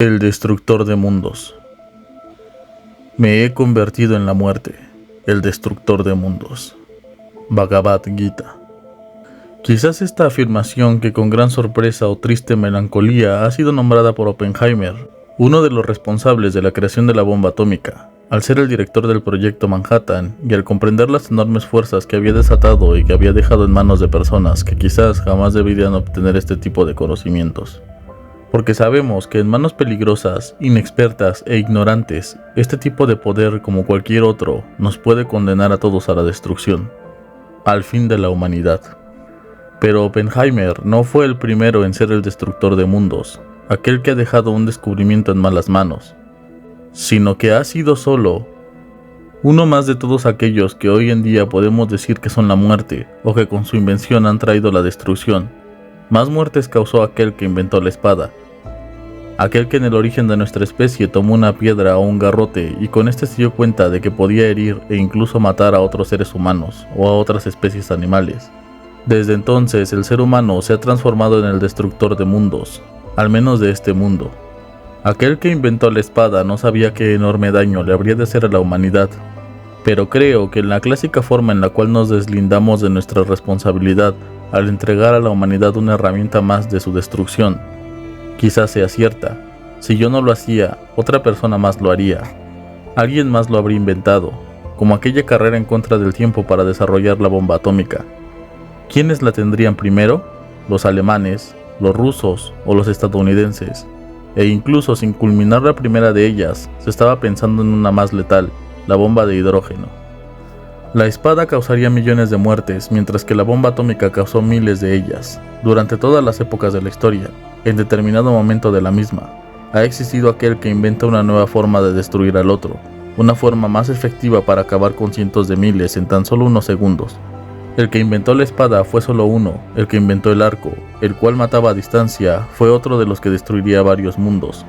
El destructor de mundos. Me he convertido en la muerte, el destructor de mundos. Bhagavad Gita. Quizás esta afirmación, que con gran sorpresa o triste melancolía ha sido nombrada por Oppenheimer, uno de los responsables de la creación de la bomba atómica, al ser el director del proyecto Manhattan y al comprender las enormes fuerzas que había desatado y que había dejado en manos de personas que quizás jamás deberían obtener este tipo de conocimientos. Porque sabemos que en manos peligrosas, inexpertas e ignorantes, este tipo de poder, como cualquier otro, nos puede condenar a todos a la destrucción, al fin de la humanidad. Pero Oppenheimer no fue el primero en ser el destructor de mundos, aquel que ha dejado un descubrimiento en malas manos, sino que ha sido solo uno más de todos aquellos que hoy en día podemos decir que son la muerte, o que con su invención han traído la destrucción. Más muertes causó aquel que inventó la espada, aquel que en el origen de nuestra especie tomó una piedra o un garrote y con este se dio cuenta de que podía herir e incluso matar a otros seres humanos o a otras especies animales. Desde entonces el ser humano se ha transformado en el destructor de mundos, al menos de este mundo. Aquel que inventó la espada no sabía qué enorme daño le habría de hacer a la humanidad, pero creo que en la clásica forma en la cual nos deslindamos de nuestra responsabilidad al entregar a la humanidad una herramienta más de su destrucción, quizás sea cierta. Si yo no lo hacía, otra persona más lo haría. Alguien más lo habría inventado, como aquella carrera en contra del tiempo para desarrollar la bomba atómica. ¿Quiénes la tendrían primero? Los alemanes, los rusos o los estadounidenses. E incluso sin culminar la primera de ellas, se estaba pensando en una más letal, la bomba de hidrógeno. La espada causaría millones de muertes, mientras que la bomba atómica causó miles de ellas. Durante todas las épocas de la historia, en determinado momento de la misma, ha existido aquel que inventa una nueva forma de destruir al otro, una forma más efectiva para acabar con cientos de miles en tan solo unos segundos. El que inventó la espada fue solo uno, el que inventó el arco, el cual mataba a distancia, fue otro de los que destruiría varios mundos.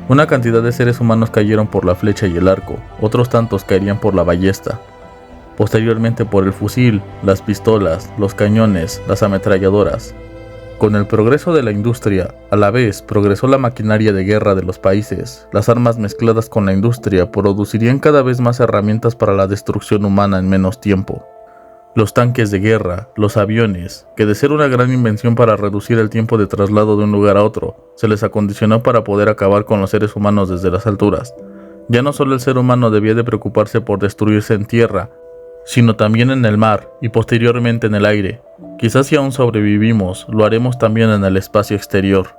Una cantidad de seres humanos cayeron por la flecha y el arco, otros tantos caerían por la ballesta. Posteriormente por el fusil, las pistolas, los cañones, las ametralladoras. Con el progreso de la industria, a la vez progresó la maquinaria de guerra de los países. Las armas mezcladas con la industria producirían cada vez más herramientas para la destrucción humana en menos tiempo. Los tanques de guerra, los aviones, que de ser una gran invención para reducir el tiempo de traslado de un lugar a otro, se les acondicionó para poder acabar con los seres humanos desde las alturas. Ya no solo el ser humano debía de preocuparse por destruirse en tierra, sino también en el mar y posteriormente en el aire. Quizás si aún sobrevivimos, lo haremos también en el espacio exterior.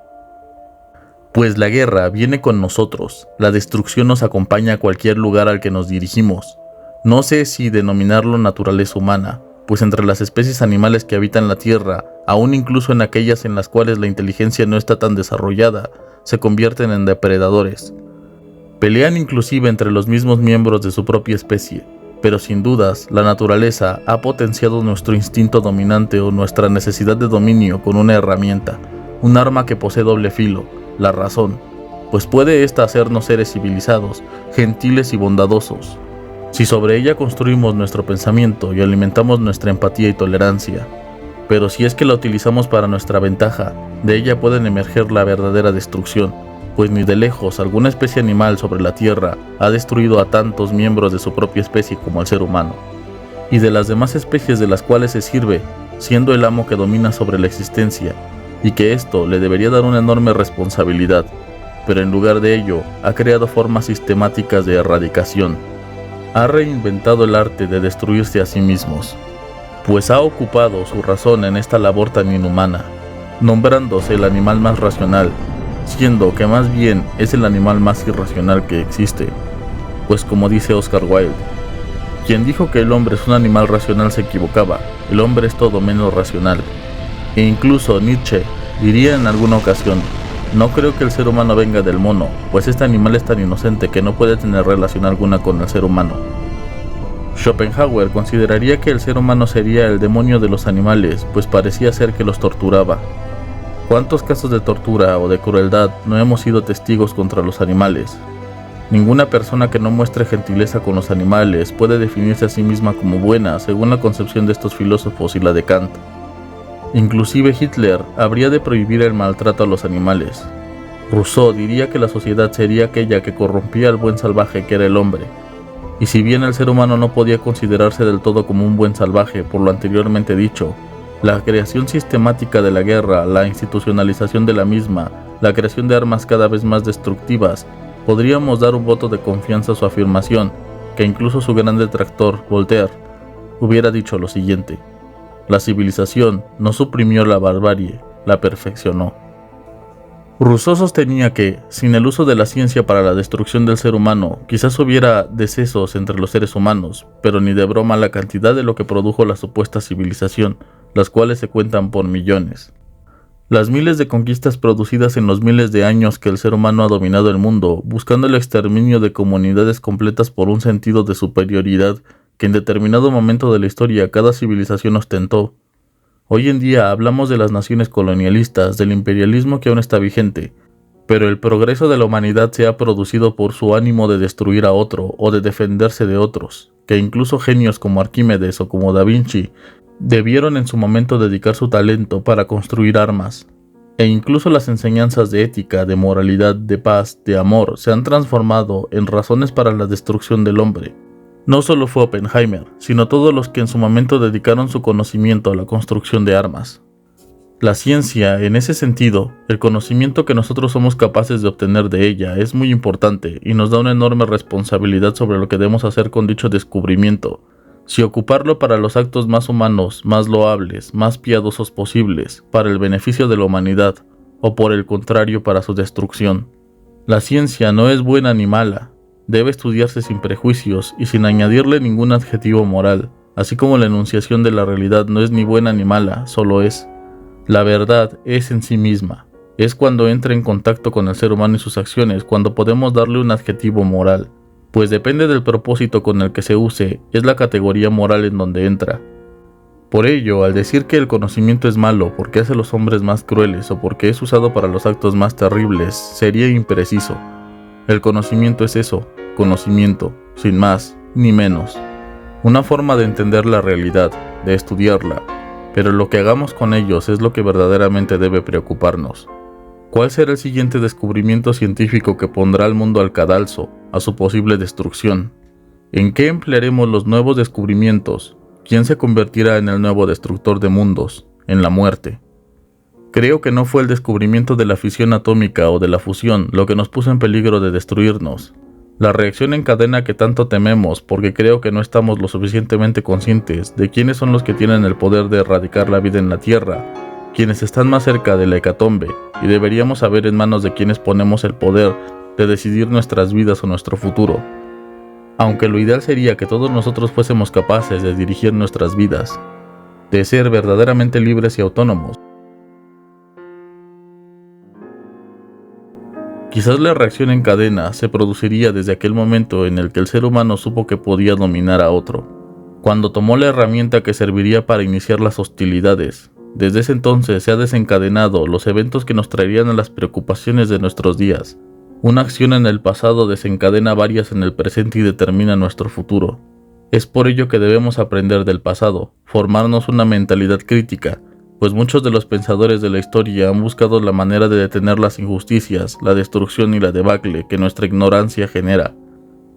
Pues la guerra viene con nosotros, la destrucción nos acompaña a cualquier lugar al que nos dirigimos. No sé si denominarlo naturaleza humana, pues entre las especies animales que habitan la Tierra, aún incluso en aquellas en las cuales la inteligencia no está tan desarrollada, se convierten en depredadores. Pelean inclusive entre los mismos miembros de su propia especie. Pero sin dudas, la naturaleza ha potenciado nuestro instinto dominante o nuestra necesidad de dominio con una herramienta, un arma que posee doble filo, la razón, pues puede ésta hacernos seres civilizados, gentiles y bondadosos, si sobre ella construimos nuestro pensamiento y alimentamos nuestra empatía y tolerancia. Pero si es que la utilizamos para nuestra ventaja, de ella pueden emerger la verdadera destrucción, pues ni de lejos alguna especie animal sobre la Tierra ha destruido a tantos miembros de su propia especie como el ser humano, y de las demás especies de las cuales se sirve, siendo el amo que domina sobre la existencia, y que esto le debería dar una enorme responsabilidad, pero en lugar de ello ha creado formas sistemáticas de erradicación. Ha reinventado el arte de destruirse a sí mismos, pues ha ocupado su razón en esta labor tan inhumana, nombrándose el animal más racional, siendo que más bien es el animal más irracional que existe, pues como dice Oscar Wilde, quien dijo que el hombre es un animal racional se equivocaba, el hombre es todo menos racional. E incluso Nietzsche diría en alguna ocasión, no creo que el ser humano venga del mono, pues este animal es tan inocente que no puede tener relación alguna con el ser humano. Schopenhauer consideraría que el ser humano sería el demonio de los animales, pues parecía ser que los torturaba. ¿Cuántos casos de tortura o de crueldad no hemos sido testigos contra los animales? Ninguna persona que no muestre gentileza con los animales puede definirse a sí misma como buena, según la concepción de estos filósofos y la de Kant. Inclusive Hitler habría de prohibir el maltrato a los animales. Rousseau diría que la sociedad sería aquella que corrompía al buen salvaje que era el hombre. Y si bien el ser humano no podía considerarse del todo como un buen salvaje por lo anteriormente dicho, la creación sistemática de la guerra, la institucionalización de la misma, la creación de armas cada vez más destructivas, podríamos dar un voto de confianza a su afirmación, que incluso su gran detractor, Voltaire, hubiera dicho lo siguiente: la civilización no suprimió la barbarie, la perfeccionó. Rousseau sostenía que, sin el uso de la ciencia para la destrucción del ser humano, quizás hubiera decesos entre los seres humanos, pero ni de broma la cantidad de lo que produjo la supuesta civilización, las cuales se cuentan por millones. Las miles de conquistas producidas en los miles de años que el ser humano ha dominado el mundo, buscando el exterminio de comunidades completas por un sentido de superioridad que en determinado momento de la historia cada civilización ostentó. Hoy en día hablamos de las naciones colonialistas, del imperialismo que aún está vigente, pero el progreso de la humanidad se ha producido por su ánimo de destruir a otro o de defenderse de otros, que incluso genios como Arquímedes o como Da Vinci debieron en su momento dedicar su talento para construir armas. E incluso las enseñanzas de ética, de moralidad, de paz, de amor se han transformado en razones para la destrucción del hombre. No solo fue Oppenheimer, sino todos los que en su momento dedicaron su conocimiento a la construcción de armas. La ciencia, en ese sentido, el conocimiento que nosotros somos capaces de obtener de ella es muy importante y nos da una enorme responsabilidad sobre lo que debemos hacer con dicho descubrimiento, si ocuparlo para los actos más humanos, más loables, más piadosos posibles, para el beneficio de la humanidad, o por el contrario para su destrucción. La ciencia no es buena ni mala. Debe estudiarse sin prejuicios y sin añadirle ningún adjetivo moral, así como la enunciación de la realidad no es ni buena ni mala, solo es. La verdad es en sí misma. Es cuando entra en contacto con el ser humano y sus acciones cuando podemos darle un adjetivo moral, pues depende del propósito con el que se use, es la categoría moral en donde entra. Por ello, al decir que el conocimiento es malo porque hace a los hombres más crueles o porque es usado para los actos más terribles, sería impreciso. El conocimiento es eso, conocimiento, sin más ni menos. Una forma de entender la realidad, de estudiarla, pero lo que hagamos con ellos es lo que verdaderamente debe preocuparnos. ¿Cuál será el siguiente descubrimiento científico que pondrá al mundo al cadalso, a su posible destrucción? ¿En qué emplearemos los nuevos descubrimientos? ¿Quién se convertirá en el nuevo destructor de mundos? En la muerte. Creo que no fue el descubrimiento de la fisión atómica o de la fusión lo que nos puso en peligro de destruirnos. La reacción en cadena que tanto tememos porque creo que no estamos lo suficientemente conscientes de quiénes son los que tienen el poder de erradicar la vida en la Tierra, quienes están más cerca de la hecatombe, y deberíamos saber en manos de quienes ponemos el poder de decidir nuestras vidas o nuestro futuro. Aunque lo ideal sería que todos nosotros fuésemos capaces de dirigir nuestras vidas, de ser verdaderamente libres y autónomos. Quizás la reacción en cadena se produciría desde aquel momento en el que el ser humano supo que podía dominar a otro, cuando tomó la herramienta que serviría para iniciar las hostilidades. Desde ese entonces se han desencadenado los eventos que nos traerían a las preocupaciones de nuestros días. Una acción en el pasado desencadena varias en el presente y determina nuestro futuro. Es por ello que debemos aprender del pasado, formarnos una mentalidad crítica, pues muchos de los pensadores de la historia han buscado la manera de detener las injusticias, la destrucción y la debacle que nuestra ignorancia genera.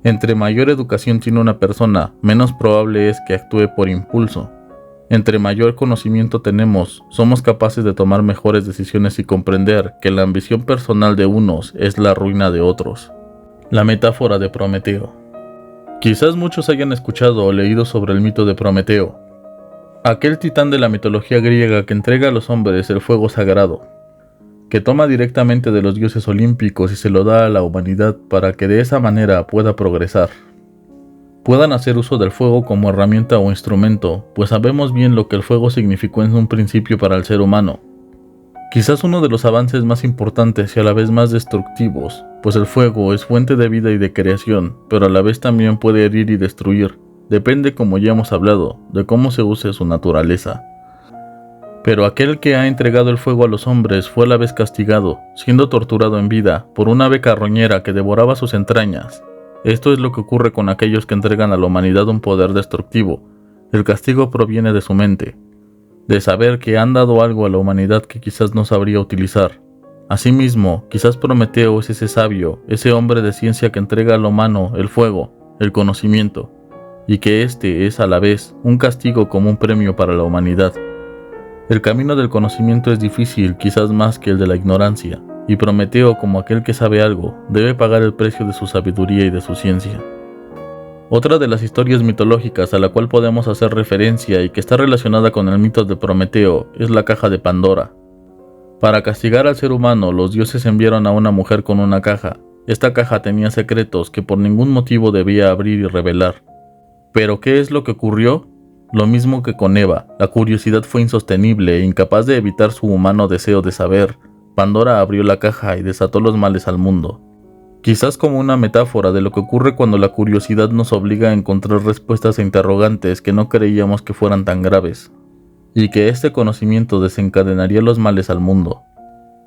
Entre mayor educación tiene una persona, menos probable es que actúe por impulso. Entre mayor conocimiento tenemos, somos capaces de tomar mejores decisiones y comprender que la ambición personal de unos es la ruina de otros. La metáfora de Prometeo. Quizás muchos hayan escuchado o leído sobre el mito de Prometeo, aquel titán de la mitología griega que entrega a los hombres el fuego sagrado, que toma directamente de los dioses olímpicos y se lo da a la humanidad para que de esa manera pueda progresar. Puedan hacer uso del fuego como herramienta o instrumento, pues sabemos bien lo que el fuego significó en un principio para el ser humano. Quizás uno de los avances más importantes y a la vez más destructivos, pues el fuego es fuente de vida y de creación, pero a la vez también puede herir y destruir. Depende, como ya hemos hablado, de cómo se use su naturaleza. Pero aquel que ha entregado el fuego a los hombres fue a la vez castigado, siendo torturado en vida por una ave carroñera que devoraba sus entrañas. Esto es lo que ocurre con aquellos que entregan a la humanidad un poder destructivo. El castigo proviene de su mente, de saber que han dado algo a la humanidad que quizás no sabría utilizar. Asimismo, quizás Prometeo es ese sabio, ese hombre de ciencia que entrega al humano el fuego, el conocimiento, y que este es a la vez un castigo como un premio para la humanidad. El camino del conocimiento es difícil, quizás más que el de la ignorancia, y Prometeo, como aquel que sabe algo, debe pagar el precio de su sabiduría y de su ciencia. Otra de las historias mitológicas a la cual podemos hacer referencia y que está relacionada con el mito de Prometeo es la caja de Pandora. Para castigar al ser humano, los dioses enviaron a una mujer con una caja. Esta caja tenía secretos que por ningún motivo debía abrir y revelar. ¿Pero qué es lo que ocurrió? Lo mismo que con Eva, la curiosidad fue insostenible e incapaz de evitar su humano deseo de saber. Pandora abrió la caja y desató los males al mundo. Quizás como una metáfora de lo que ocurre cuando la curiosidad nos obliga a encontrar respuestas a interrogantes que no creíamos que fueran tan graves, y que este conocimiento desencadenaría los males al mundo.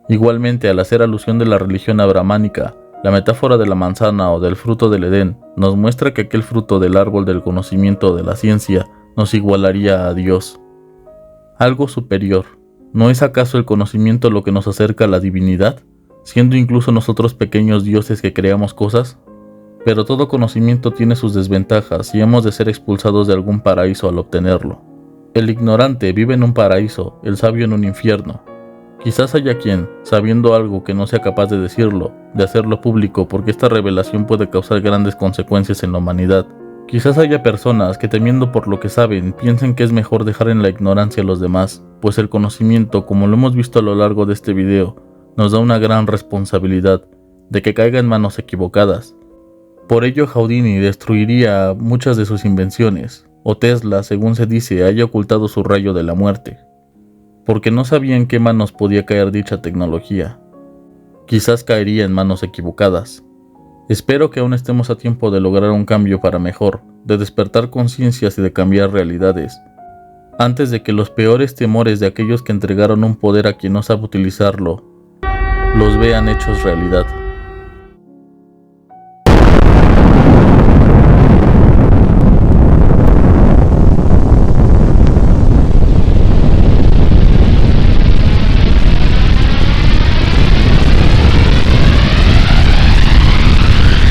Igualmente, al hacer alusión de la religión abrahámica, la metáfora de la manzana o del fruto del Edén nos muestra que aquel fruto del árbol del conocimiento de la ciencia nos igualaría a Dios. Algo superior. ¿No es acaso el conocimiento lo que nos acerca a la divinidad, siendo incluso nosotros pequeños dioses que creamos cosas? Pero todo conocimiento tiene sus desventajas y hemos de ser expulsados de algún paraíso al obtenerlo. El ignorante vive en un paraíso, el sabio en un infierno. Quizás haya quien, sabiendo algo que no sea capaz de decirlo, de hacerlo público porque esta revelación puede causar grandes consecuencias en la humanidad. Quizás haya personas que temiendo por lo que saben, piensen que es mejor dejar en la ignorancia a los demás, pues el conocimiento, como lo hemos visto a lo largo de este video, nos da una gran responsabilidad de que caiga en manos equivocadas. Por ello Houdini destruiría muchas de sus invenciones, o Tesla, según se dice, haya ocultado su rayo de la muerte, porque no sabía en qué manos podía caer dicha tecnología. Quizás caería en manos equivocadas. Espero que aún estemos a tiempo de lograr un cambio para mejor, de despertar conciencias y de cambiar realidades, antes de que los peores temores de aquellos que entregaron un poder a quien no sabe utilizarlo, los vean hechos realidad.